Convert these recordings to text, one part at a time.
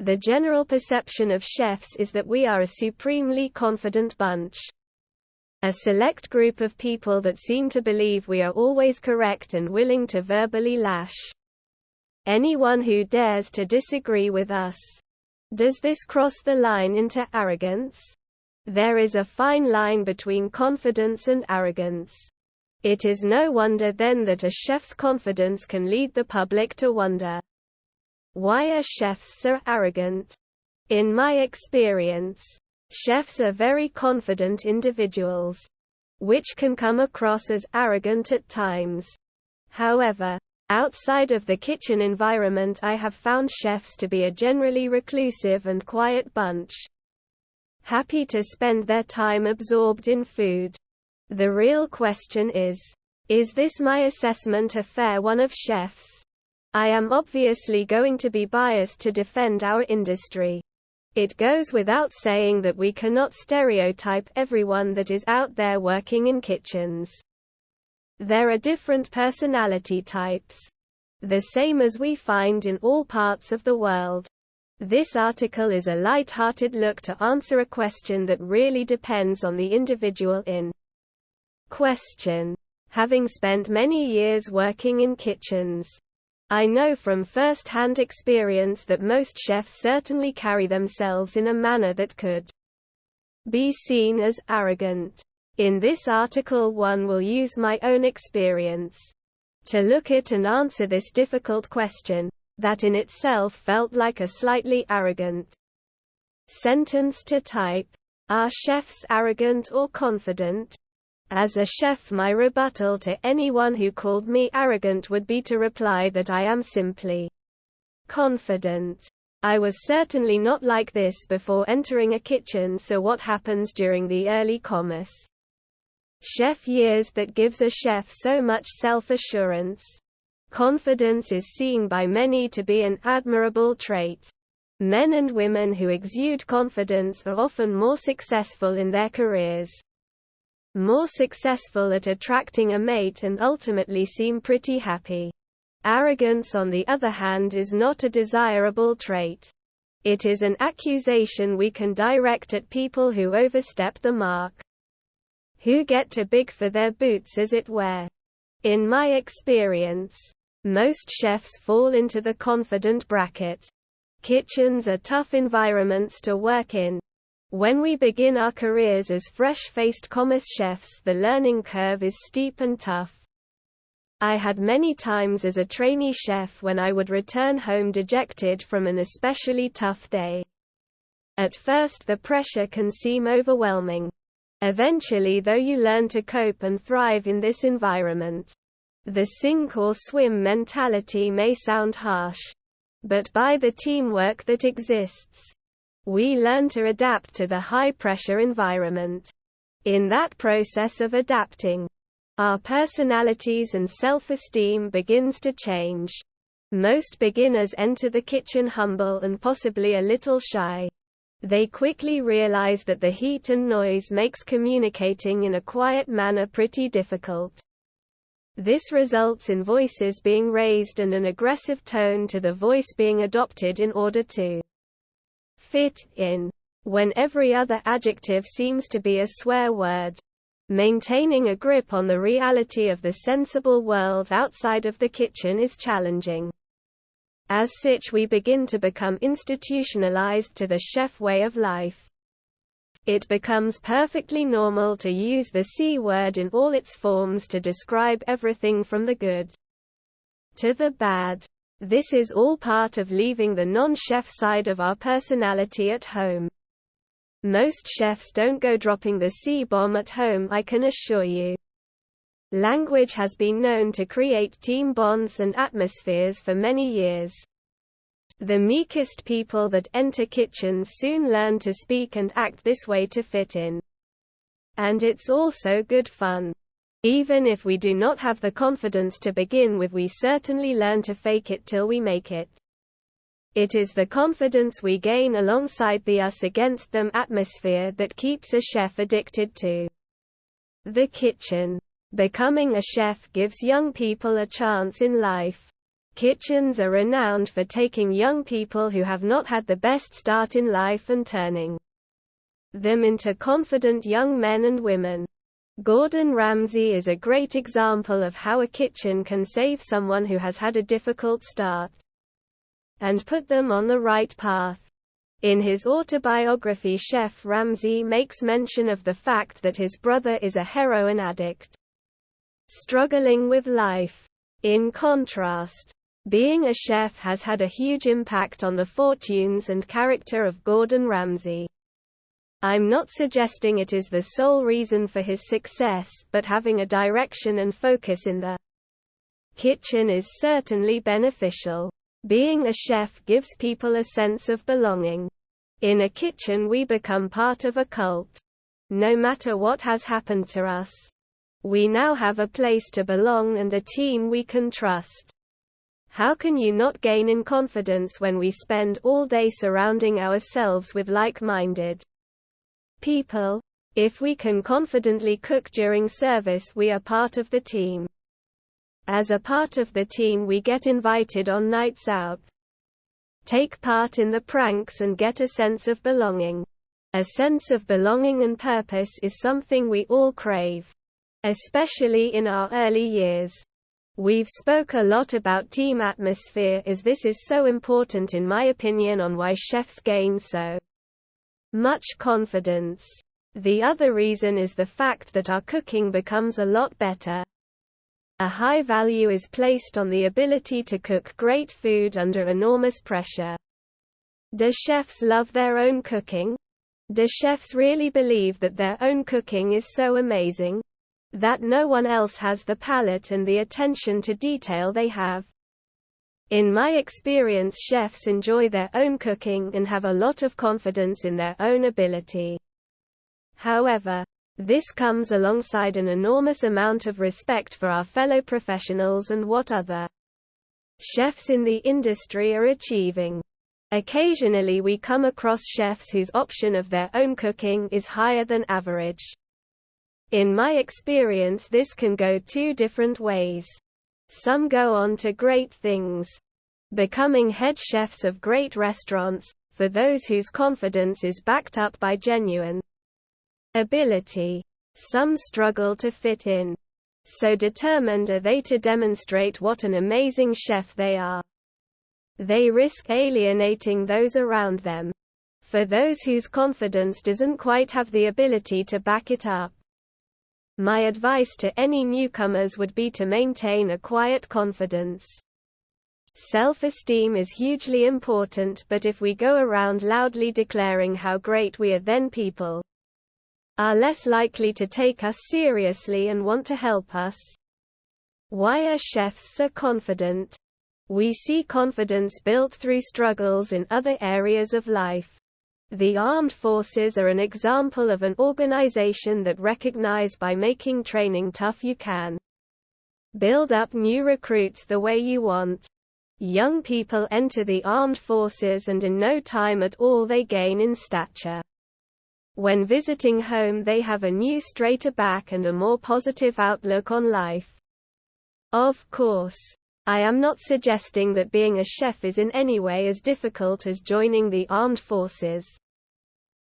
The general perception of chefs is that we are a supremely confident bunch. A select group of people that seem to believe we are always correct and willing to verbally lash anyone who dares to disagree with us. Does this cross the line into arrogance? There is a fine line between confidence and arrogance. It is no wonder then that a chef's confidence can lead the public to wonder, why are chefs so arrogant? In my experience, chefs are very confident individuals, which can come across as arrogant at times. However, outside of the kitchen environment, I have found chefs to be a generally reclusive and quiet bunch, happy to spend their time absorbed in food. The real question is this my assessment a fair one of chefs? I am obviously going to be biased to defend our industry. It goes without saying that we cannot stereotype everyone that is out there working in kitchens. There are different personality types, the same as we find in all parts of the world. This article is a light-hearted look to answer a question that really depends on the individual in question. Having spent many years working in kitchens, I know from first-hand experience that most chefs certainly carry themselves in a manner that could be seen as arrogant. In this article, one will use my own experience to look at and answer this difficult question, that in itself felt like a slightly arrogant sentence to type. Are chefs arrogant or confident? As a chef, my rebuttal to anyone who called me arrogant would be to reply that I am simply confident. I was certainly not like this before entering a kitchen, so what happens during the early chef years that gives a chef so much self-assurance? Confidence is seen by many to be an admirable trait. Men and women who exude confidence are often more successful in their careers, more successful at attracting a mate, and ultimately seem pretty happy. Arrogance, on the other hand, is not a desirable trait. It is an accusation we can direct at people who overstep the mark, who get too big for their boots, as it were. In my experience, most chefs fall into the confident bracket. Kitchens are tough environments to work in. When we begin our careers as fresh-faced commerce chefs, the learning curve is steep and tough. I had many times as a trainee chef when I would return home dejected from an especially tough day. At first the pressure can seem overwhelming. Eventually, though, you learn to cope and thrive in this environment. The sink or swim mentality may sound harsh, but by the teamwork that exists, we learn to adapt to the high-pressure environment. In that process of adapting, our personalities and self-esteem begins to change. Most beginners enter the kitchen humble and possibly a little shy. They quickly realize that the heat and noise makes communicating in a quiet manner pretty difficult. This results in voices being raised and an aggressive tone to the voice being adopted in order to fit in, when every other adjective seems to be a swear word. Maintaining a grip on the reality of the sensible world outside of the kitchen is challenging. As such, we begin to become institutionalized to the chef way of life. It becomes perfectly normal to use the C word in all its forms to describe everything from the good to the bad. This is all part of leaving the non-chef side of our personality at home. Most chefs don't go dropping the C-bomb at home, I can assure you. Language has been known to create team bonds and atmospheres for many years. The meekest people that enter kitchens soon learn to speak and act this way to fit in. And it's also good fun. Even if we do not have the confidence to begin with, we certainly learn to fake it till we make it. It is the confidence we gain alongside the us against them atmosphere that keeps a chef addicted to the kitchen. Becoming a chef gives young people a chance in life. Kitchens are renowned for taking young people who have not had the best start in life and turning them into confident young men and women. Gordon Ramsay is a great example of how a kitchen can save someone who has had a difficult start and put them on the right path. In his autobiography, Chef Ramsay makes mention of the fact that his brother is a heroin addict, struggling with life. In contrast, being a chef has had a huge impact on the fortunes and character of Gordon Ramsay. I'm not suggesting it is the sole reason for his success, but having a direction and focus in the kitchen is certainly beneficial. Being a chef gives people a sense of belonging. In a kitchen we become part of a cult. No matter what has happened to us, we now have a place to belong and a team we can trust. How can you not gain in confidence when we spend all day surrounding ourselves with like-minded people? If we can confidently cook during service, we are part of the team. As a part of the team, we get invited on nights out, take part in the pranks, and get a sense of belonging. A sense of belonging and purpose is something we all crave, especially in our early years. We've spoke a lot about team atmosphere, as this is so important in my opinion on why chefs gain so much confidence. The other reason is the fact that our cooking becomes a lot better. A high value is placed on the ability to cook great food under enormous pressure. Do chefs love their own cooking? Do chefs really believe that their own cooking is so amazing that no one else has the palate and the attention to detail they have? In my experience, chefs enjoy their own cooking and have a lot of confidence in their own ability. However, this comes alongside an enormous amount of respect for our fellow professionals and what other chefs in the industry are achieving. Occasionally we come across chefs whose option of their own cooking is higher than average. In my experience, this can go two different ways. Some go on to great things, becoming head chefs of great restaurants, for those whose confidence is backed up by genuine ability. Some struggle to fit in. So determined are they to demonstrate what an amazing chef they are, they risk alienating those around them. For those whose confidence doesn't quite have the ability to back it up, my advice to any newcomers would be to maintain a quiet confidence. Self-esteem is hugely important, but if we go around loudly declaring how great we are, then people are less likely to take us seriously and want to help us. Why are chefs so confident? We see confidence built through struggles in other areas of life. The armed forces are an example of an organization that recognize by making training tough you can build up new recruits the way you want. Young people enter the armed forces and in no time at all they gain in stature. When visiting home, they have a new straighter back and a more positive outlook on life. Of course, I am not suggesting that being a chef is in any way as difficult as joining the armed forces.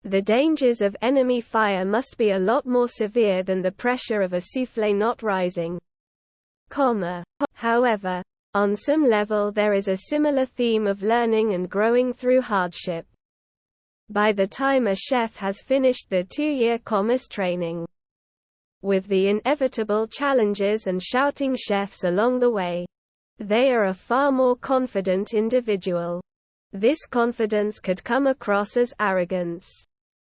The dangers of enemy fire must be a lot more severe than the pressure of a soufflé not rising. However, on some level there is a similar theme of learning and growing through hardship. By the time a chef has finished the 2-year commerce training, with the inevitable challenges and shouting chefs along the way, they are a far more confident individual. This confidence could come across as arrogance.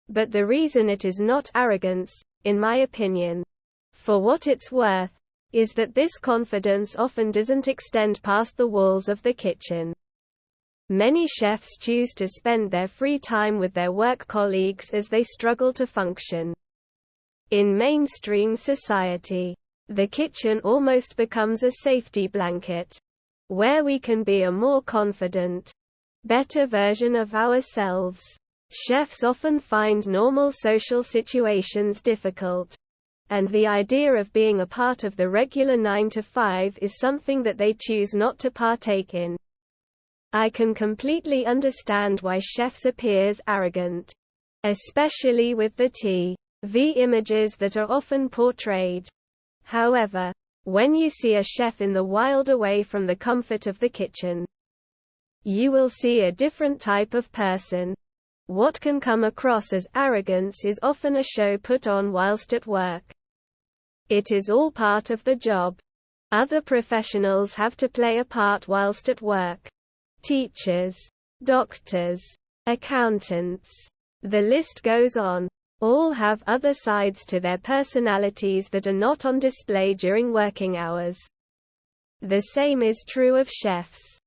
But the reason it is not arrogance, in my opinion, for what it's worth, is that this confidence often doesn't extend past the walls of the kitchen. Many chefs choose to spend their free time with their work colleagues as they struggle to function. In mainstream society, the kitchen almost becomes a safety blanket, where we can be a more confident, better version of ourselves. Chefs often find normal social situations difficult. and the idea of being a part of the regular 9 to 5 is something that they choose not to partake in. I can completely understand why chefs appears arrogant, especially with the TV images that are often portrayed. However, when you see a chef in the wild away from the comfort of the kitchen, you will see a different type of person. What can come across as arrogance is often a show put on whilst at work. It is all part of the job. Other professionals have to play a part whilst at work. Teachers, doctors, accountants. The list goes on. All have other sides to their personalities that are not on display during working hours. The same is true of chefs.